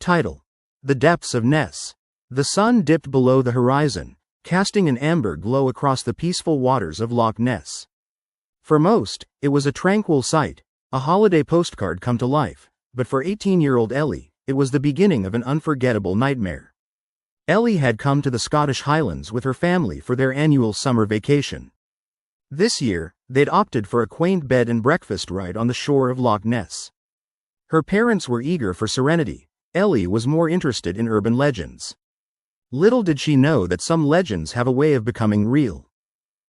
Title: The Depths of Ness. The sun dipped below the horizon, casting an amber glow across the peaceful waters of Loch Ness. For most, it was a tranquil sight, a holiday postcard come to life, but for 18-year-old Ellie, it was the beginning of an unforgettable nightmare. Ellie had come to the Scottish Highlands with her family for their annual summer vacation. This year, they'd opted for a quaint bed and breakfast right on the shore of Loch Ness. Her parents were eager for serenity. Ellie was more interested in urban legends. Little did she know that some legends have a way of becoming real.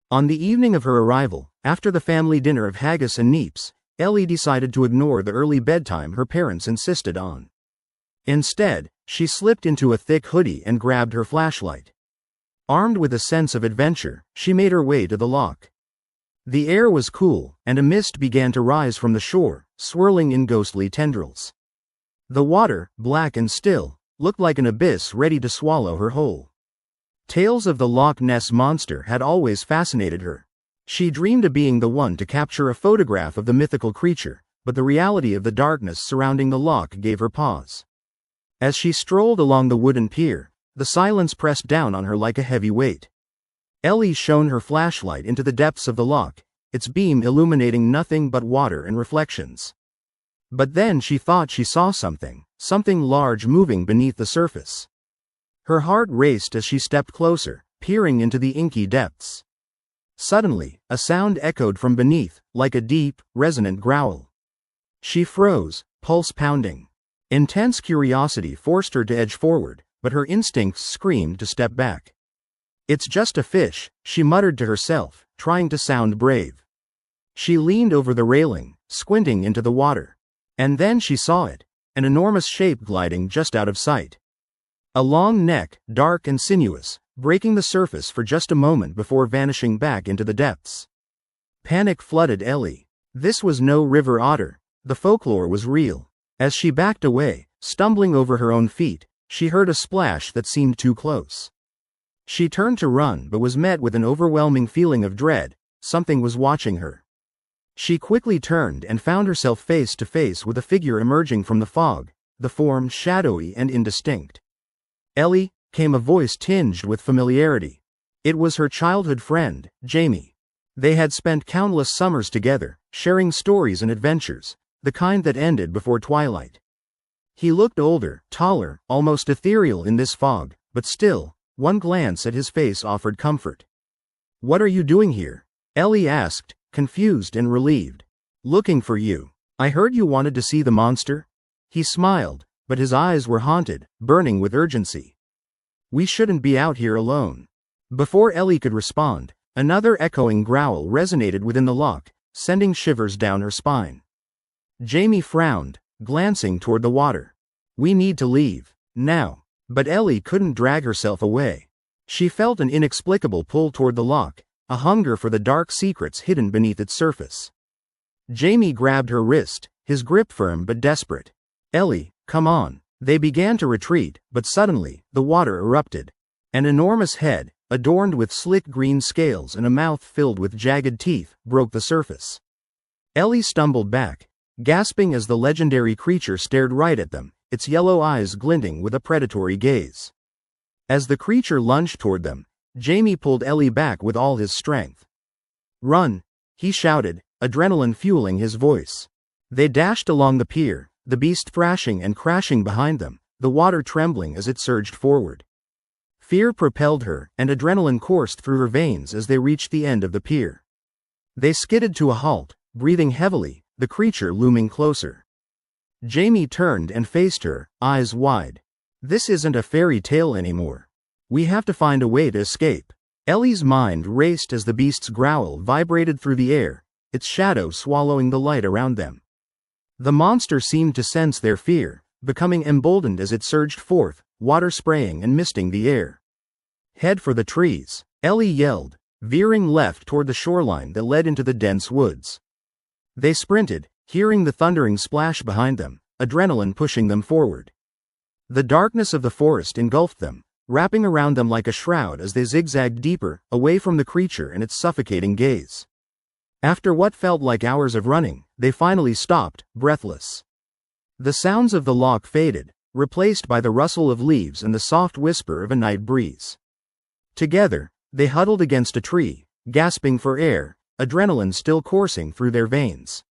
On the evening of her arrival, after the family dinner of haggis and neeps, Ellie decided to ignore the early bedtime her parents insisted on. Instead, she slipped into a thick hoodie and grabbed her flashlight. Armed with a sense of adventure, she made her way to the loch. The air was cool, and a mist began to rise from the shore, swirling in ghostly tendrils. The water, black and still, looked like an abyss ready to swallow her whole. Tales of the Loch Ness monster had always fascinated her. She dreamed of being the one to capture a photograph of the mythical creature, but the reality of the darkness surrounding the loch gave her pause. As she strolled along the wooden pier, the silence pressed down on her like a heavy weight. Ellie shone her flashlight into the depths of the loch, its beam illuminating nothing but water and reflections. But then she thought she saw something large moving beneath the surface. Her heart raced as she stepped closer, peering into the inky depths. Suddenly, a sound echoed from beneath, like a deep, resonant growl. She froze, pulse pounding. Intense curiosity forced her to edge forward, but her instincts screamed to step back. "It's just a fish," she muttered to herself, trying to sound brave. She leaned over the railing, squinting into the water. And then she saw it, an enormous shape gliding just out of sight. A long neck, dark and sinuous, breaking the surface for just a moment before vanishing back into the depths. Panic flooded Ellie. This was no river otter. The folklore was real. As she backed away, stumbling over her own feet, she heard a splash that seemed too close. She turned to run but was met with an overwhelming feeling of dread. Something was watching her. She quickly turned and found herself face to face with a figure emerging from the fog, the form shadowy and indistinct. "Ellie," came a voice tinged with familiarity. It was her childhood friend, Jamie. They had spent countless summers together, sharing stories and adventures, the kind that ended before twilight. He looked older, taller, almost ethereal in this fog, but still, one glance at his face offered comfort. "What are you doing here?" Ellie asked, confused and relieved. "Looking for you. I heard you wanted to see the monster." He smiled, but his eyes were haunted, burning with urgency. "We shouldn't be out here alone." Before Ellie could respond, another echoing growl resonated within the loch, sending shivers down her spine. Jamie frowned, glancing toward the water. "We need to leave. Now." But Ellie couldn't drag herself away. She felt an inexplicable pull toward the loch, a hunger for the dark secrets hidden beneath its surface. Jamie grabbed her wrist, his grip firm but desperate. "Ellie, come on." They began to retreat, but suddenly, the water erupted. An enormous head, adorned with slick green scales and a mouth filled with jagged teeth, broke the surface. Ellie stumbled back, gasping as the legendary creature stared right at them, its yellow eyes glinting with a predatory gaze. As the creature lunged toward them, Jamie pulled Ellie back with all his strength. "Run!" he shouted, adrenaline fueling his voice. They dashed along the pier, the beast thrashing and crashing behind them, the water trembling as it surged forward. Fear propelled her, and adrenaline coursed through her veins as they reached the end of the pier. They skidded to a halt, breathing heavily, the creature looming closer. Jamie turned and faced her, eyes wide. "This isn't a fairy tale anymore. We have to find a way to escape." Ellie's mind raced as the beast's growl vibrated through the air, its shadow swallowing the light around them. The monster seemed to sense their fear, becoming emboldened as it surged forth, water spraying and misting the air. "Head for the trees," Ellie yelled, veering left toward the shoreline that led into the dense woods. They sprinted, hearing the thundering splash behind them, adrenaline pushing them forward. The darkness of the forest engulfed them, wrapping around them like a shroud as they zigzagged deeper, away from the creature and its suffocating gaze. After what felt like hours of running, they finally stopped, breathless. The sounds of the loch faded, replaced by the rustle of leaves and the soft whisper of a night breeze. Together, they huddled against a tree, gasping for air, adrenaline still coursing through their veins.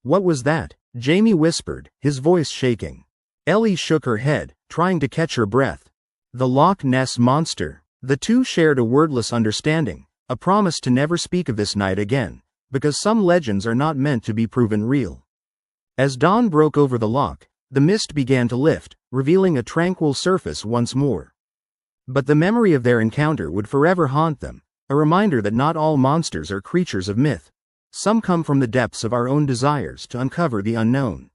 "What was that?" Jamie whispered, his voice shaking. Ellie shook her head, trying to catch her breath. "The Loch Ness Monster." The two shared a wordless understanding, a promise to never speak of this night again, because some legends are not meant to be proven real. As dawn broke over the loch, the mist began to lift, revealing a tranquil surface once more. But the memory of their encounter would forever haunt them, a reminder that not all monsters are creatures of myth. Some come from the depths of our own desires to uncover the unknown.